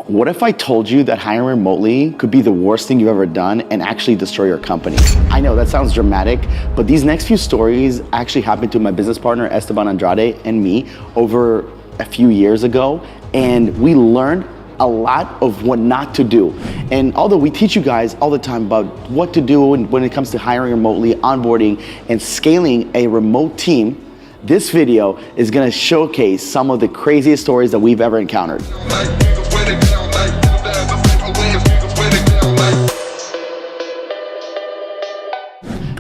What if I told you that hiring remotely could be the worst thing you've ever done and actually destroy your company? I know that sounds dramatic, but these next few stories actually happened to my business partner, Esteban Andrade, and me over a few years ago, and we learned a lot of what not to do. And although we teach you guys all the time about what to do when it comes to hiring remotely, onboarding, and scaling a remote team, this video is gonna showcase some of the craziest stories that we've ever encountered.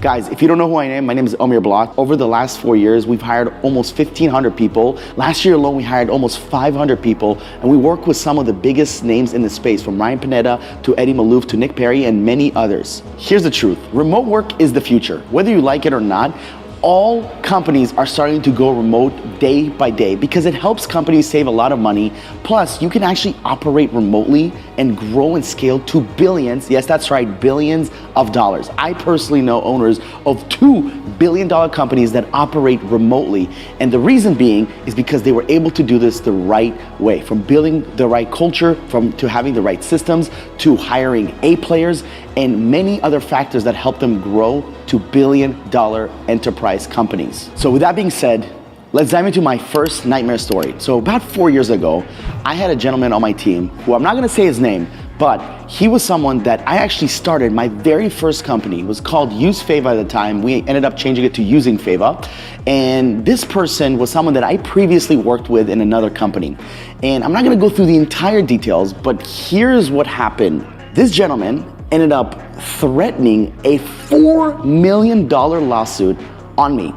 Guys, if you don't know who I am, my name is Omer Bloch. Over the last 4 years, we've hired almost 1,500 people. Last year alone, we hired almost 500 people, and we work with some of the biggest names in the space, from Ryan Pineda to Eddie Malouf to Nick Perry and many others. Here's the truth. Remote work is the future. Whether you like it or not, all companies are starting to go remote day by day because it helps companies save a lot of money. Plus, you can actually operate remotely and grow and scale to billions. Yes, that's right, billions of dollars. I personally know owners of $2 billion companies that operate remotely. And the reason being is because they were able to do this the right way, from building the right culture, to having the right systems, to hiring A players, and many other factors that help them grow to billion-dollar enterprise companies. So with that being said, let's dive into my first nightmare story. So about 4 years ago, I had a gentleman on my team who I'm not gonna say his name, but he was someone that I actually started my very first company. It was called Use Fava at the time. We ended up changing it to Using Fava. And this person was someone that I previously worked with in another company. And I'm not gonna go through the entire details, but here's what happened. This gentleman ended up threatening a $4 million lawsuit on me.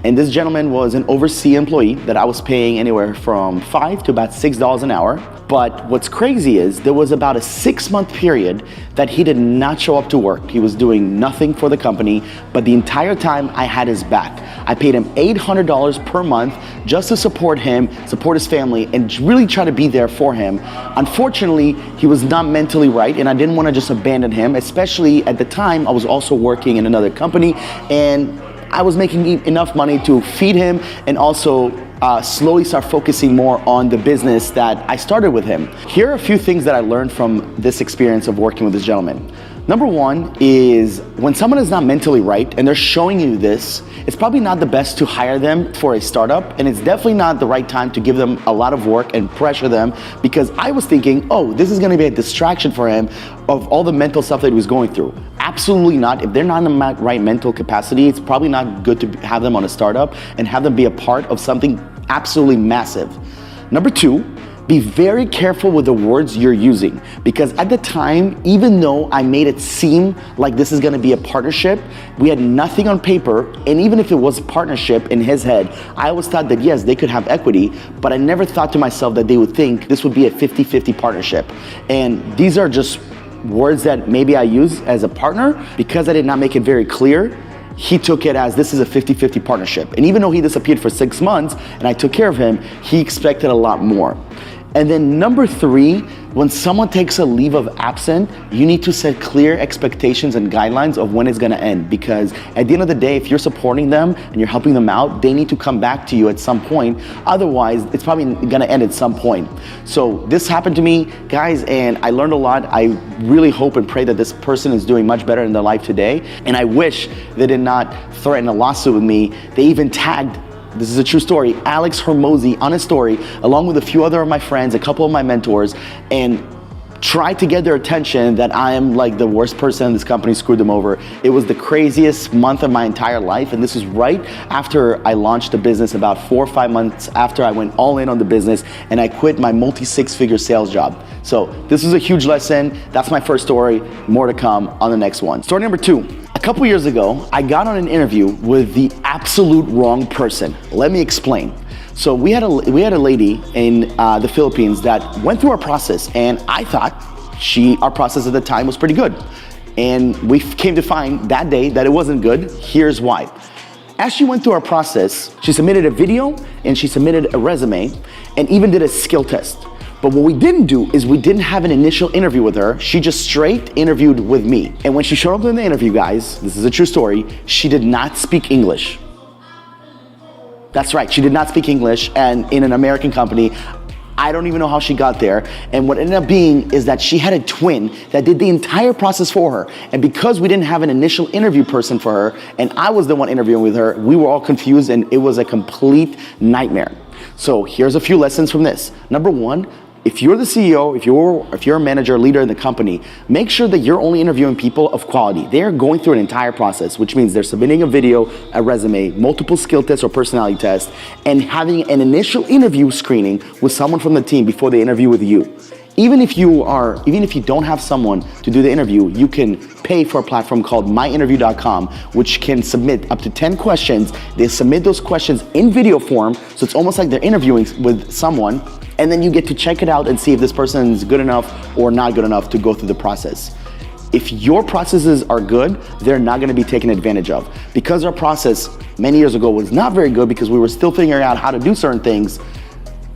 And this gentleman was an overseas employee that I was paying anywhere from $5 to about $6 an hour. But what's crazy is there was about a 6-month period that he did not show up to work. He was doing nothing for the company, but the entire time I had his back. I paid him $800 per month just to support him, support his family, and really try to be there for him. Unfortunately, he was not mentally right, and I didn't want to just abandon him, especially at the time I was also working in another company, and I was making enough money to feed him and also slowly start focusing more on the business that I started with him. Here are a few things that I learned from this experience of working with this gentleman. Number one is when someone is not mentally right and they're showing you this, it's probably not the best to hire them for a startup, and it's definitely not the right time to give them a lot of work and pressure them, because I was thinking, oh, this is gonna be a distraction for him of all the mental stuff that he was going through. Absolutely not. If they're not in the right mental capacity, it's probably not good to have them on a startup and have them be a part of something absolutely massive. Number two, be very careful with the words you're using, because at the time, even though I made it seem like this is gonna be a partnership, we had nothing on paper, and even if it was a partnership in his head, I always thought that yes, they could have equity, but I never thought to myself that they would think this would be a 50-50 partnership. And these are just words that maybe I use as a partner. Because I did not make it very clear, he took it as this is a 50-50 partnership. And even though he disappeared for 6 months and I took care of him, he expected a lot more. And then number three, when someone takes a leave of absence, you need to set clear expectations and guidelines of when it's gonna end. Because at the end of the day, if you're supporting them and you're helping them out, they need to come back to you at some point. Otherwise, it's probably gonna end at some point. So this happened to me, guys, and I learned a lot. I really hope and pray that this person is doing much better in their life today. And I wish they did not threaten a lawsuit with me. They even tagged, this is a true story, Alex Hormozy on his story, along with a few other of my friends, a couple of my mentors, and tried to get their attention that I am like the worst person in this company, screwed them over. It was the craziest month of my entire life, and this is right after I launched the business, about 4 or 5 months after I went all in on the business, and I quit my multi-6-figure sales job. So this was a huge lesson. That's my first story. More to come on the next one. Story number two. A couple years ago, I got on an interview with the absolute wrong person. Let me explain. So we had a lady in the Philippines that went through our process, and I thought our process at the time was pretty good. And we came to find that day that it wasn't good. Here's why. As she went through our process, she submitted a video and she submitted a resume and even did a skill test. But what we didn't do is we didn't have an initial interview with her. She just straight interviewed with me. And when she showed up in the interview, guys, this is a true story, she did not speak English. That's right, she did not speak English, and in an American company, I don't even know how she got there. And what ended up being is that she had a twin that did the entire process for her. And because we didn't have an initial interview person for her, and I was the one interviewing with her, we were all confused and it was a complete nightmare. So here's a few lessons from this. Number one, if you're the CEO, if you're a manager, leader in the company, make sure that you're only interviewing people of quality. They're going through an entire process, which means they're submitting a video, a resume, multiple skill tests or personality tests, and having an initial interview screening with someone from the team before they interview with you. Even if you don't have someone to do the interview, you can pay for a platform called myinterview.com, which can submit up to 10 questions. They submit those questions in video form, so it's almost like they're interviewing with someone, and then you get to check it out and see if this person is good enough or not good enough to go through the process. If your processes are good, they're not gonna be taken advantage of. Because our process many years ago was not very good because we were still figuring out how to do certain things,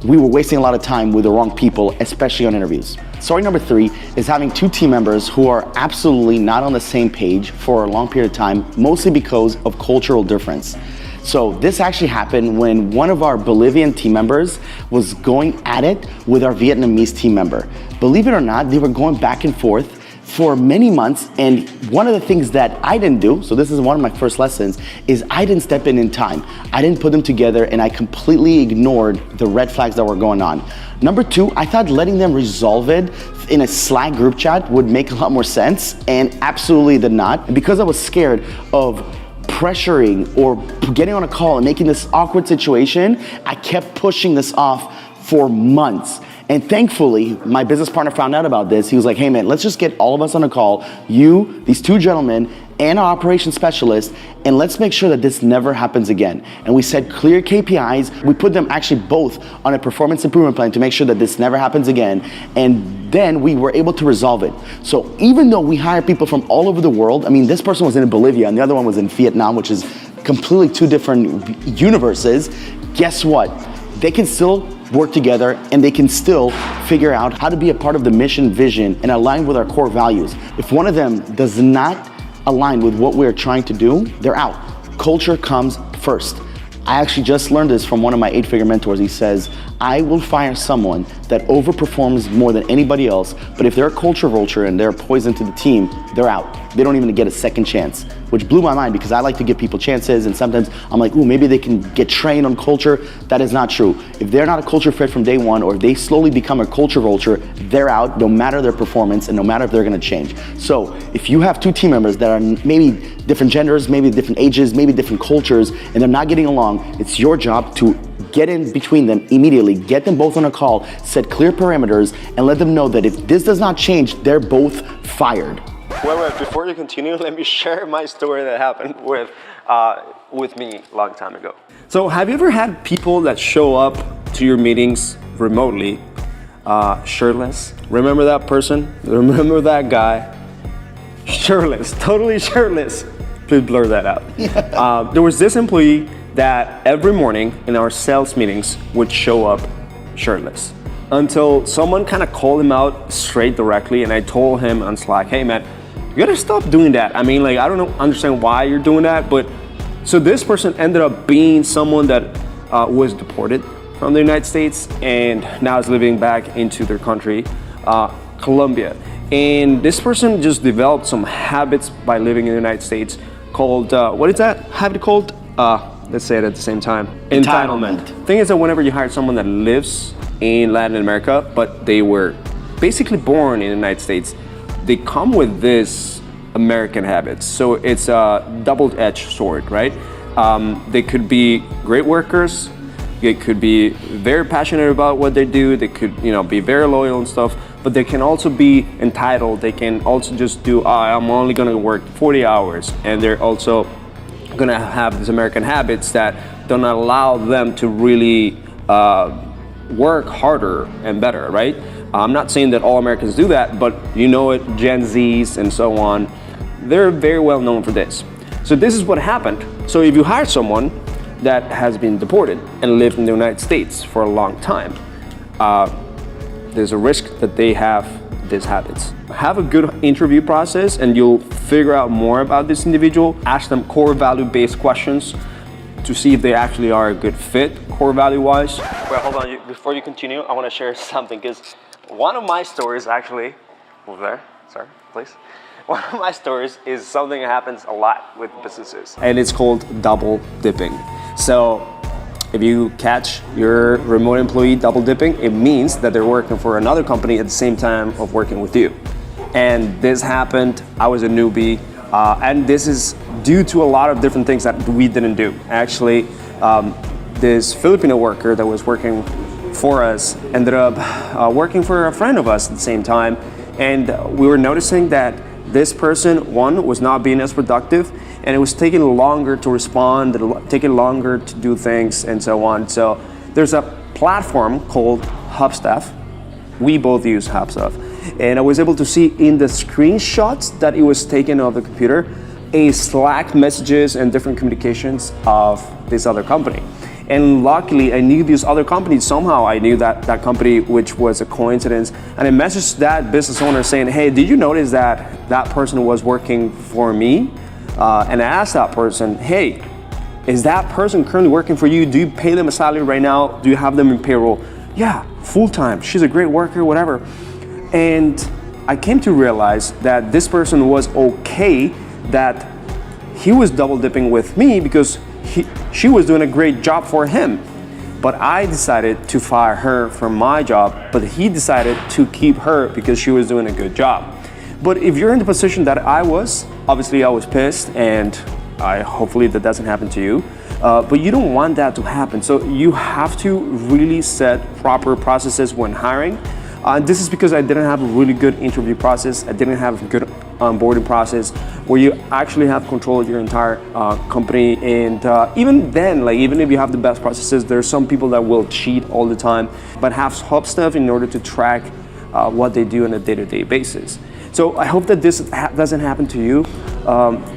we were wasting a lot of time with the wrong people, especially on interviews. Story number 3 is having 2 team members who are absolutely not on the same page for a long period of time, mostly because of cultural difference. So this actually happened when one of our Bolivian team members was going at it with our Vietnamese team member. Believe it or not, they were going back and forth for many months, and one of the things that I didn't do, so this is one of my first lessons, is I didn't step in time. I didn't put them together, and I completely ignored the red flags that were going on. Number 2, I thought letting them resolve it in a Slack group chat would make a lot more sense, and absolutely did not. And because I was scared of pressuring or getting on a call and making this awkward situation, I kept pushing this off for months. And thankfully, my business partner found out about this. He was like, hey man, let's just get all of us on a call, you, these 2 gentlemen, and our operations specialist, and let's make sure that this never happens again. And we set clear KPIs. We put them actually both on a performance improvement plan to make sure that this never happens again. And then we were able to resolve it. So even though we hire people from all over the world, I mean, this person was in Bolivia and the other one was in Vietnam, which is completely 2 different universes, guess what? They can still work together and they can still figure out how to be a part of the mission, vision, and align with our core values. If one of them does not align with what we're trying to do, they're out. Culture comes first. I actually just learned this from one of my 8-figure mentors. He says, I will fire someone that overperforms more than anybody else, but if they're a culture vulture and they're a poison to the team, they're out. They don't even get a second chance, which blew my mind because I like to give people chances, and sometimes I'm like, ooh, maybe they can get trained on culture. That is not true. If they're not a culture fit from day one, or if they slowly become a culture vulture, they're out, no matter their performance and no matter if they're gonna change. So if you have 2 team members that are maybe different genders, maybe different ages, maybe different cultures, and they're not getting along, it's your job to get in between them immediately, get them both on a call, set clear parameters, and let them know that if this does not change, they're both fired. Well, before you continue, let me share my story that happened with me a long time ago. So have you ever had people that show up to your meetings remotely, shirtless? Remember that person? Remember that guy? Shirtless, totally shirtless. Please blur that out. There was this employee that every morning in our sales meetings would show up shirtless, until someone kind of called him out straight directly, and I told him on Slack, hey man, you gotta stop doing that. I mean, like, I don't understand why you're doing that, but so this person ended up being someone that was deported from the United States and now is living back into their country, Colombia. And this person just developed some habits by living in the United States called, what is that habit called? Let's say it at the same time. Entitlement. Thing is that whenever you hire someone that lives in Latin America, but they were basically born in the United States, they come with this American habits. So it's a double-edged sword, right? They could be great workers. They could be very passionate about what they do. They could, be very loyal and stuff, but they can also be entitled. They can also just do, I'm only gonna work 40 hours. And they're also gonna have these American habits that don't allow them to really work harder and better, right? I'm not saying that all Americans do that, but Gen Zs and so on, they're very well known for this. So this is what happened. So if you hire someone that has been deported and lived in the United States for a long time, there's a risk that they have these habits. Have a good interview process and you'll figure out more about this individual. Ask them core value-based questions to see if they actually are a good fit core value-wise. Well, hold on. Before you continue, I want to share something because one of my stories actually, over there, sorry, please. One of my stories is something that happens a lot with businesses. And it's called double dipping. So if you catch your remote employee double dipping, it means that they're working for another company at the same time of working with you. And this happened, I was a newbie, and this is due to a lot of different things that we didn't do. Actually, this Filipino worker that was working for us ended up working for a friend of us at the same time. And we were noticing that this person, one, was not being as productive, and it was taking longer to respond, taking longer to do things, and so on. So there's a platform called Hubstaff. We both use Hubstaff. And I was able to see in the screenshots that it was taken of the computer, a Slack messages and different communications of this other company. And luckily, I knew this other company. Somehow I knew that company, which was a coincidence. And I messaged that business owner saying, hey, did you notice that that person was working for me? And I asked that person, hey, is that person currently working for you? Do you pay them a salary right now? Do you have them in payroll? Yeah, full-time. She's a great worker, whatever. And I came to realize that this person was okay that he was double dipping with me because she was doing a great job for him. But I decided to fire her from my job, but he decided to keep her because she was doing a good job. But if you're in the position that I was, obviously I was pissed, and hopefully that doesn't happen to you. But you don't want that to happen. So you have to really set proper processes when hiring. This is because I didn't have a really good interview process. I didn't have a good onboarding process where you actually have control of your entire company. And even then, like even if you have the best processes, there's some people that will cheat all the time, but have Hubstaff in order to track what they do on a day-to-day basis. So I hope that this doesn't happen to you,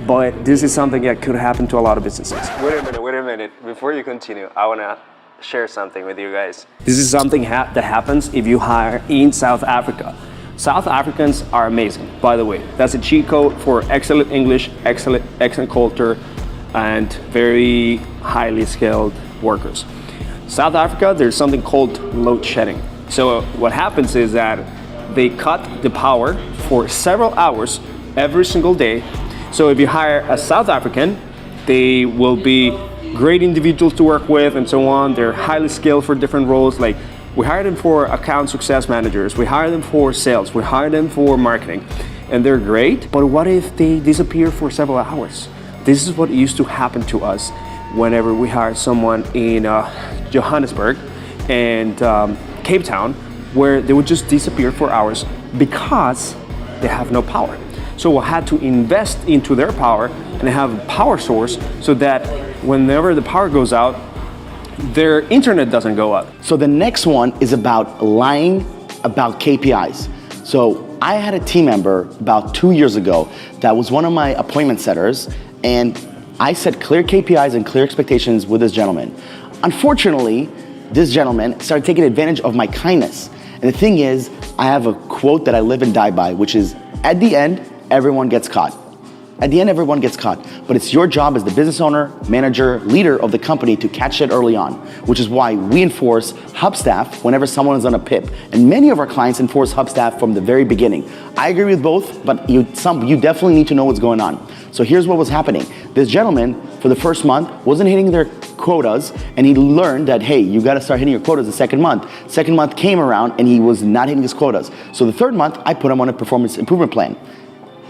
but this is something that could happen to a lot of businesses. Wait a minute. Before you continue, I want to share something with you guys. This is something that happens if you hire in South Africa. South Africans are amazing, by the way. That's a cheat code for excellent English, excellent culture, and very highly skilled workers. South Africa, there's something called load shedding. So what happens is that they cut the power for several hours every single day. So if you hire a South African, they will be great individuals to work with and so on. They're highly skilled for different roles. Like we hire them for account success managers, we hire them for sales, we hire them for marketing, and they're great. But what if they disappear for several hours? This is what used to happen to us whenever we hired someone in Johannesburg and Cape Town, where they would just disappear for hours because they have no power. So we had to invest into their power and have a power source so that whenever the power goes out, their internet doesn't go out. So the next one is about lying about KPIs. So I had a team member about 2 years ago that was one of my appointment setters, and I set clear KPIs and clear expectations with this gentleman. Unfortunately, this gentleman started taking advantage of my kindness. And the thing is, I have a quote that I live and die by, which is, at the end, everyone gets caught. At the end, everyone gets caught, but it's your job as the business owner, manager, leader of the company to catch it early on, which is why we enforce Hubstaff whenever someone is on a PIP. And many of our clients enforce Hubstaff from the very beginning. I agree with both, but you definitely need to know what's going on. So here's what was happening. This gentleman, for the first month, wasn't hitting their quotas, and he learned that, hey, you gotta start hitting your quotas the second month. Second month came around, and he was not hitting his quotas. So the third month, I put him on a performance improvement plan.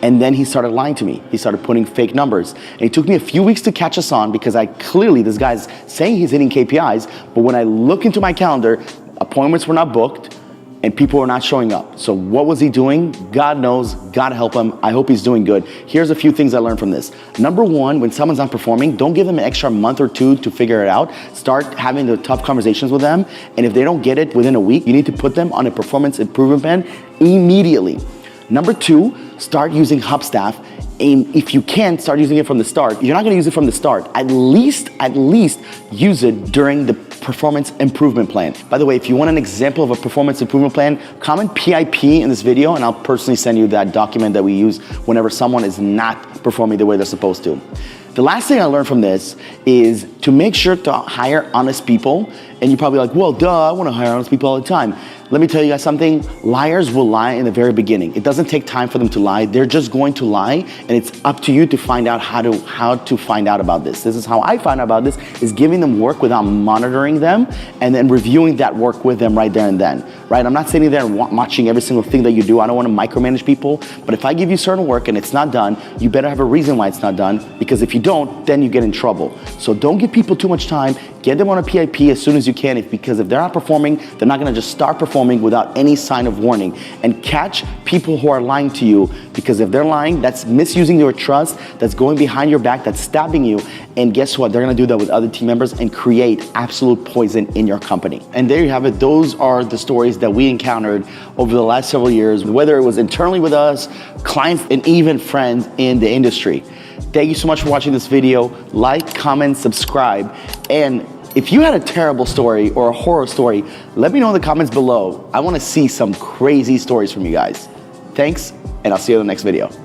And then he started lying to me. He started putting fake numbers. And it took me a few weeks to catch us on because this guy's saying he's hitting KPIs, but when I look into my calendar, appointments were not booked and people were not showing up. So what was he doing? God knows, God help him. I hope he's doing good. Here's a few things I learned from this. Number one, when someone's not performing, don't give them an extra month or two to figure it out. Start having the tough conversations with them. And if they don't get it within a week, you need to put them on a performance improvement plan immediately. Number two, start using Hubstaff. And if you can, start using it from the start. You're not gonna use it from the start. At least use it during the performance improvement plan. By the way, if you want an example of a performance improvement plan, comment PIP in this video and I'll personally send you that document that we use whenever someone is not performing the way they're supposed to. The last thing I learned from this is to make sure to hire honest people. And you're probably like, well, duh, I want to hire honest people all the time. Let me tell you guys something. Liars will lie in the very beginning. It doesn't take time for them to lie. They're just going to lie, and it's up to you to find out how to find out about this. This is how I find out about this, is giving them work without monitoring them and then reviewing that work with them right there and then, right? I'm not sitting there and watching every single thing that you do. I don't want to micromanage people, but if I give you certain work and it's not done, you better have a reason why it's not done, because if you don't, then you get in trouble. So don't give people too much time. Get them on a PIP as soon as you can, because if they're not performing, they're not gonna just start performing without any sign of warning. And catch people who are lying to you, because if they're lying, that's misusing your trust, that's going behind your back, that's stabbing you. And guess what? They're gonna do that with other team members and create absolute poison in your company. And there you have it. Those are the stories that we encountered over the last several years, whether it was internally with us, clients, and even friends in the industry. Thank you so much for watching this video. Like, comment, subscribe, and if you had a terrible story or a horror story, let me know in the comments below. I want to see some crazy stories from you guys. Thanks, and I'll see you in the next video.